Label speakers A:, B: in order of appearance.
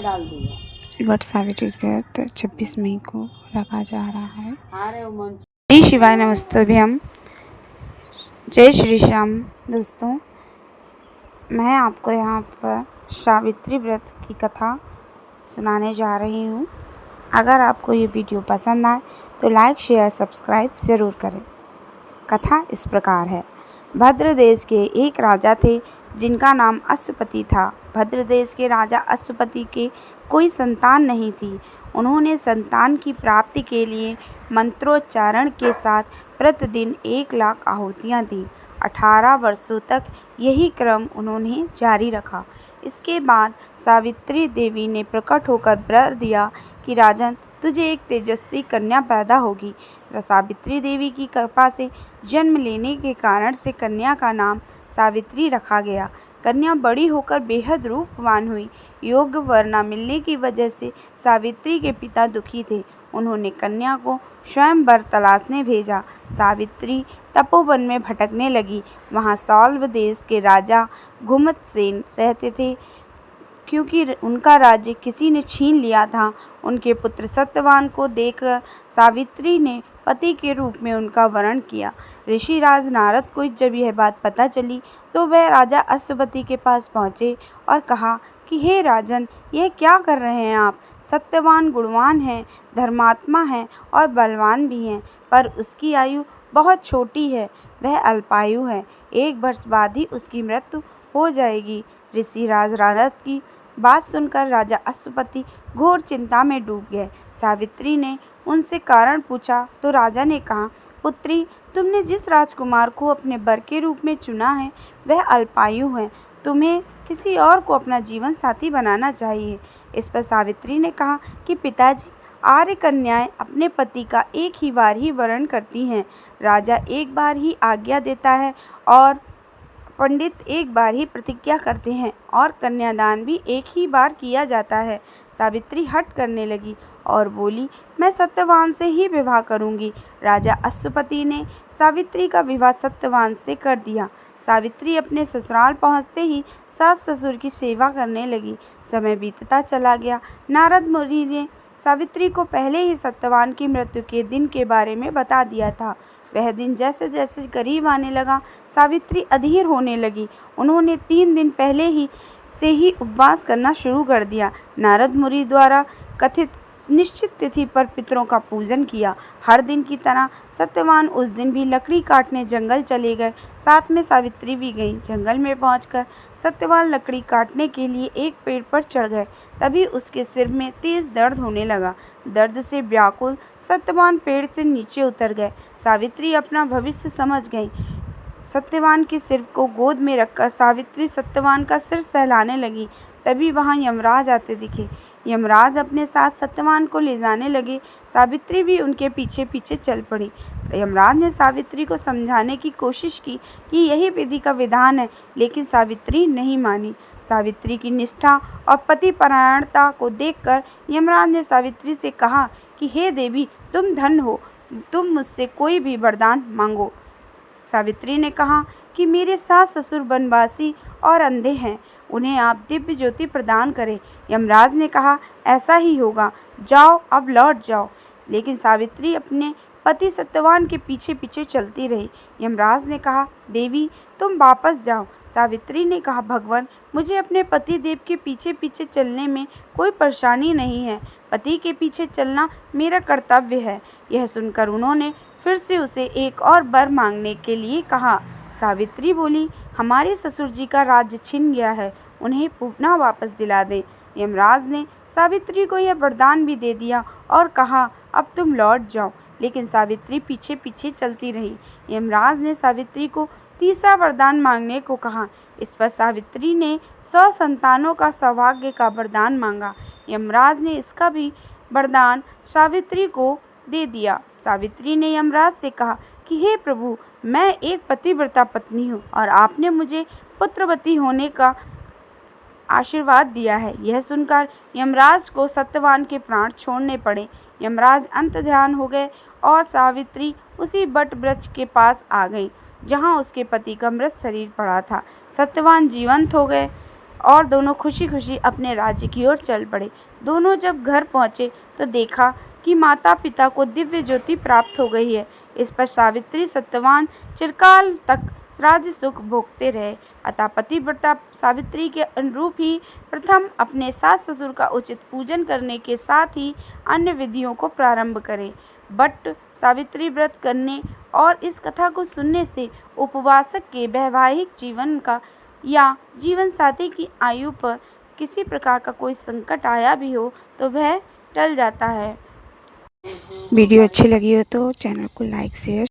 A: वट सावित्री व्रत 26 मई को रखा जा रहा है। श्री शिवाय नमस्तुभ्यम। जय श्री श्याम। दोस्तों, मैं आपको यहाँ पर सावित्री व्रत की कथा सुनाने जा रही हूँ। अगर आपको ये वीडियो पसंद आए तो लाइक शेयर सब्सक्राइब ज़रूर करें। कथा इस प्रकार है। भद्र देश के एक राजा थे जिनका नाम अश्वपति था। भद्र देश के राजा अश्वपति के कोई संतान नहीं थी। उन्होंने संतान की प्राप्ति के लिए मंत्रोच्चारण के साथ प्रतिदिन 1,00,000 आहुतियाँ दी। 18 वर्षों तक यही क्रम उन्होंने जारी रखा। इसके बाद सावित्री देवी ने प्रकट होकर वर दिया कि राजन, तुझे एक तेजस्वी कन्या पैदा होगी। सावित्री देवी की कृपा से जन्म लेने के कारण से कन्या का नाम सावित्री रखा गया। कन्या बड़ी होकर बेहद रूपवान हुई। योग्य वर न मिलने की वजह से सावित्री के पिता दुखी थे। उन्होंने कन्या को स्वयं वर तलाशने भेजा। सावित्री तपोवन में भटकने लगी। वहाँ सौल्व देश के राजा घुमतसेन रहते थे। क्योंकि उनका राज्य किसी ने छीन लिया था, उनके पुत्र सत्यवान को देखकर सावित्री ने पति के रूप में उनका वरण किया। ऋषिराज नारद को जब यह बात पता चली तो वह राजा अश्वपति के पास पहुँचे और कहा कि हे राजन, यह क्या कर रहे हैं आप? सत्यवान गुणवान है, धर्मात्मा है और बलवान भी हैं, पर उसकी आयु बहुत छोटी है, वह अल्पायु है। 1 वर्ष बाद ही उसकी मृत्यु हो जाएगी। ऋषिराज नारद की बात सुनकर राजा अश्वपति घोर चिंता में डूब गए। सावित्री ने उनसे कारण पूछा तो राजा ने कहा, पुत्री, तुमने जिस राजकुमार को अपने वर के रूप में चुना है वह अल्पायु है। तुम्हें किसी और को अपना जीवन साथी बनाना चाहिए। इस पर सावित्री ने कहा कि पिताजी, आर्य कन्याएं अपने पति का एक ही बार ही वरण करती हैं। राजा एक बार ही आज्ञा देता है और पंडित एक बार ही प्रतिज्ञा करते हैं और कन्यादान भी एक ही बार किया जाता है। सावित्री हट करने लगी और बोली, मैं सत्यवान से ही विवाह करूंगी। राजा अश्वपति ने सावित्री का विवाह सत्यवान से कर दिया। सावित्री अपने ससुराल पहुंचते ही सास ससुर की सेवा करने लगी। समय बीतता चला गया। नारद मुनि ने सावित्री को पहले ही सत्यवान की मृत्यु के दिन के बारे में बता दिया था। वह दिन जैसे जैसे करीब आने लगा, सावित्री अधीर होने लगी। उन्होंने 3 दिन पहले से ही उपवास करना शुरू कर दिया। नारद मुनि द्वारा कथित निश्चित तिथि पर पितरों का पूजन किया। हर दिन की तरह सत्यवान उस दिन भी लकड़ी काटने जंगल चले गए। साथ में सावित्री भी गई। जंगल में पहुंचकर सत्यवान लकड़ी काटने के लिए एक पेड़ पर चढ़ गए। तभी उसके सिर में तेज दर्द होने लगा। दर्द से व्याकुल सत्यवान पेड़ से नीचे उतर गए। सावित्री अपना भविष्य समझ गई। सत्यवान के सिर को गोद में रखकर सावित्री सत्यवान का सिर सहलाने लगी। तभी वहां यमराज आते दिखे। यमराज अपने साथ सत्यवान को ले जाने लगे। सावित्री भी उनके पीछे पीछे चल पड़ी। यमराज ने सावित्री को समझाने की कोशिश की कि यही विधि का विधान है, लेकिन सावित्री नहीं मानी। सावित्री की निष्ठा और पतिपरायणता को देखकर यमराज ने सावित्री से कहा कि हे देवी, तुम धन्य हो, तुम मुझसे कोई भी वरदान मांगो। सावित्री ने कहा कि मेरे सास ससुर वनवासी और अंधे हैं, उन्हें आप दिव्य ज्योति प्रदान करें। यमराज ने कहा, ऐसा ही होगा, जाओ, अब लौट जाओ। लेकिन सावित्री अपने पति सत्यवान के पीछे पीछे चलती रही। यमराज ने कहा, देवी, तुम वापस जाओ। सावित्री ने कहा, भगवान, मुझे अपने पति देव के पीछे पीछे चलने में कोई परेशानी नहीं है। पति के पीछे चलना मेरा कर्तव्य है। यह सुनकर उन्होंने फिर से उसे एक और वर मांगने के लिए कहा। सावित्री बोली, हमारे ससुर जी का राज्य छिन गया है, उन्हें पुनः वापस दिला दें। यमराज ने सावित्री को यह वरदान भी दे दिया और कहा, अब तुम लौट जाओ। लेकिन सावित्री पीछे पीछे चलती रही। यमराज ने सावित्री को तीसरा वरदान मांगने को कहा। इस पर सावित्री ने 100 संतानों का सौभाग्य का वरदान मांगा। यमराज ने इसका भी वरदान सावित्री को दे दिया। सावित्री ने यमराज से कहा कि हे प्रभु, मैं एक पतिव्रता पत्नी हूँ और आपने मुझे पुत्रवती होने का आशीर्वाद दिया है। यह सुनकर यमराज को सत्यवान के प्राण छोड़ने पड़े। यमराज अंतर्ध्यान हो गए और सावित्री उसी बट वृक्ष के पास आ गई जहाँ उसके पति का मृत शरीर पड़ा था। सत्यवान जीवंत हो गए और दोनों खुशी खुशी अपने राज्य की ओर चल पड़े। दोनों जब घर पहुँचे तो देखा कि माता पिता को दिव्य ज्योति प्राप्त हो गई है। इस पर सावित्री सत्यवान चिरकाल तक राज्य सुख भोगते रहे। अतः पतिव्रता सावित्री के अनुरूप ही प्रथम अपने सास ससुर का उचित पूजन करने के साथ ही अन्य विधियों को प्रारंभ करें। बट सावित्री व्रत करने और इस कथा को सुनने से उपवासक के वैवाहिक जीवन का या जीवन साथी की आयु पर किसी प्रकार का कोई संकट आया भी हो तो वह टल जाता है। वीडियो अच्छी लगी हो तो चैनल को लाइक शेयर